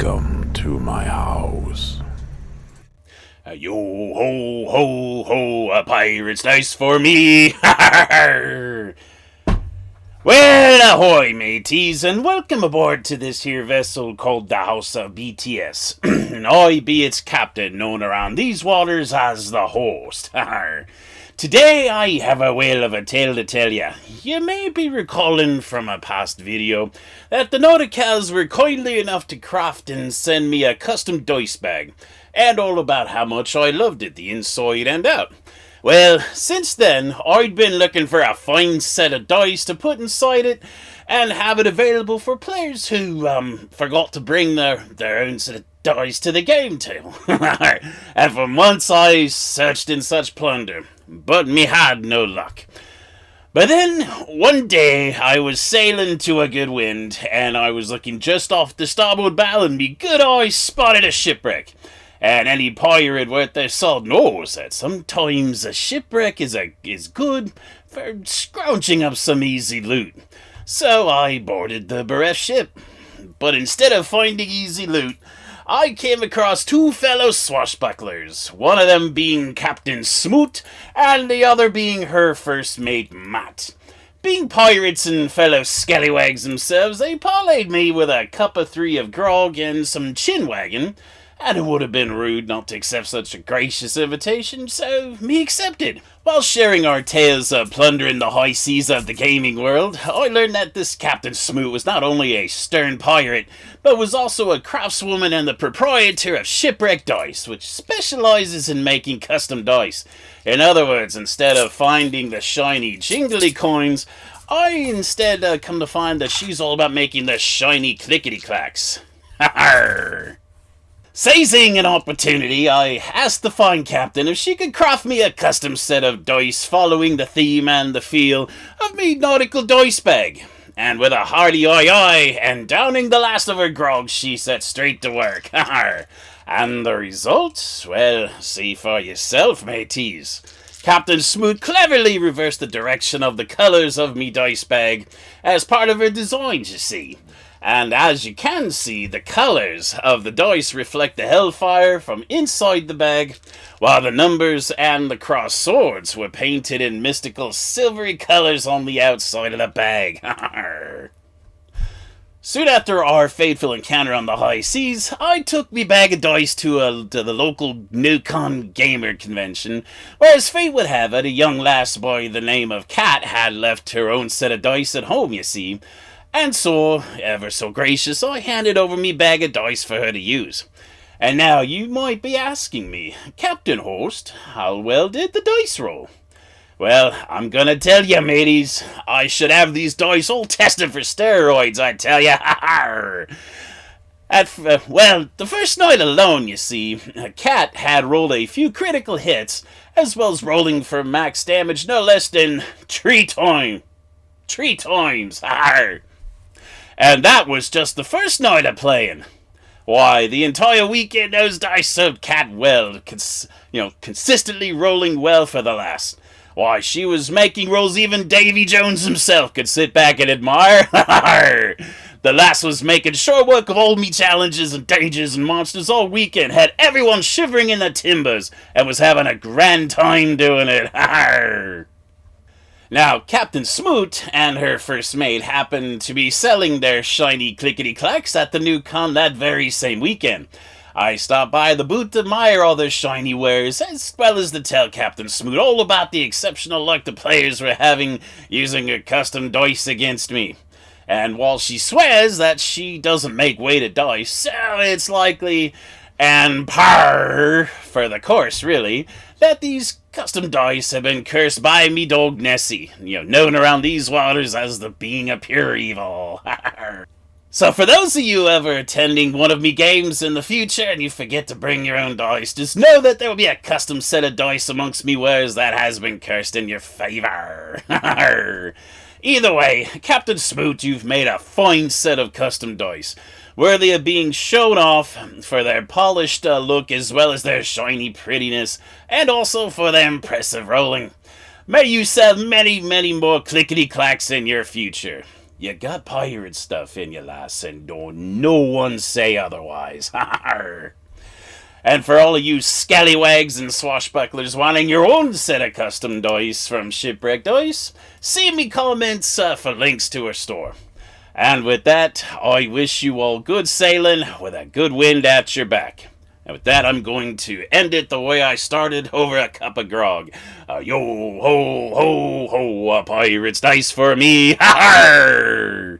Welcome to my house. Yo ho ho ho, a pirate's dice for me. Well, ahoy, mateys, and welcome aboard to this here vessel called the House of BTS. And I be its captain, known around these waters as the host. Today I have a whale of a tale to tell ya. You may be recalling from a past video that the Nauticals were kindly enough to craft and send me a custom dice bag, and all about how much I loved it, the inside and out. Well, since then, I'd been looking for a fine set of dice to put inside it and have it available for players who forgot to bring their own set of dice to the game table. And for months I searched in such plunder, but me had no luck. But then, one day, I was sailing to a good wind, and I was looking just off the starboard bow, and me good eye spotted a shipwreck. And any pirate worth their salt knows that sometimes a shipwreck is good for scrounging up some easy loot. So I boarded the bereft ship. But instead of finding easy loot, I came across two fellow swashbucklers, one of them being Captain Smoot, and the other being her first mate, Matt. Being pirates and fellow scallywags themselves, they parlayed me with a cup of 3 of grog and some chin wagging, and it would have been rude not to accept such a gracious invitation, so me accepted. While sharing our tales of plunder in the high seas of the gaming world, I learned that this Captain Smoot was not only a stern pirate, but was also a craftswoman and the proprietor of Shipwreck Dice, which specializes in making custom dice. In other words, instead of finding the shiny jingly coins, I instead come to find that she's all about making the shiny clickety-clacks. Ha-ha! Seizing an opportunity, I asked the fine captain if she could craft me a custom set of dice following the theme and the feel of me nautical dice bag. And with a hearty aye, and downing the last of her grog, she set straight to work. And the result? Well, see for yourself, mateys. Captain Smoot cleverly reversed the direction of the colours of me dice bag as part of her designs, you see. And as you can see, the colours of the dice reflect the hellfire from inside the bag, while the numbers and the crossed swords were painted in mystical silvery colours on the outside of the bag. Soon after our fateful encounter on the high seas, I took me bag of dice to the local Newcon Gamer convention, where as fate would have it, a young lass by the name of Kat had left her own set of dice at home, you see. And so, ever so gracious, I handed over me bag of dice for her to use. And now you might be asking me, Captain Host, how well did the dice roll? Well, I'm gonna tell you, mateys, I should have these dice all tested for steroids, I tell you. Well, the first night alone, you see, Cat had rolled a few critical hits, as well as rolling for max damage no less than 3 times. 3 times, And that was just the first night of playing. Why, the entire weekend those dice served Cat well, consistently rolling well for the last. Why, she was making rolls even Davy Jones himself could sit back and admire. The lass was making short work of all me challenges and dangers and monsters all weekend, had everyone shivering in the timbers, and was having a grand time doing it. Now, Captain Smoot and her first mate happened to be selling their shiny clickety-clacks at the new con that very same weekend. I stopped by the booth to admire all their shiny wares, as well as to tell Captain Smoot all about the exceptional luck the players were having using her custom dice against me. And while she swears that she doesn't make weighted dice, so it's likely, and par for the course really, that these custom dice have been cursed by me dog Nessie, known around these waters as the being of pure evil. So for those of you ever attending one of me games in the future and you forget to bring your own dice, just know that there will be a custom set of dice amongst me wares that has been cursed in your favour. Either way, Captain Smoot, you've made a fine set of custom dice, worthy of being shown off for their polished look as well as their shiny prettiness, and also for their impressive rolling. May you sell many, many more clickety-clacks in your future. You got pirate stuff in you, lass, and don't no one say otherwise. And for all of you scallywags and swashbucklers wanting your own set of custom dice from Shipwreck Dice, see me comments for links to our store. And with that, I wish you all good sailing with a good wind at your back. And with that, I'm going to end it the way I started, over a cup of grog. Yo ho ho ho, a pirate's dice for me. Ha ha!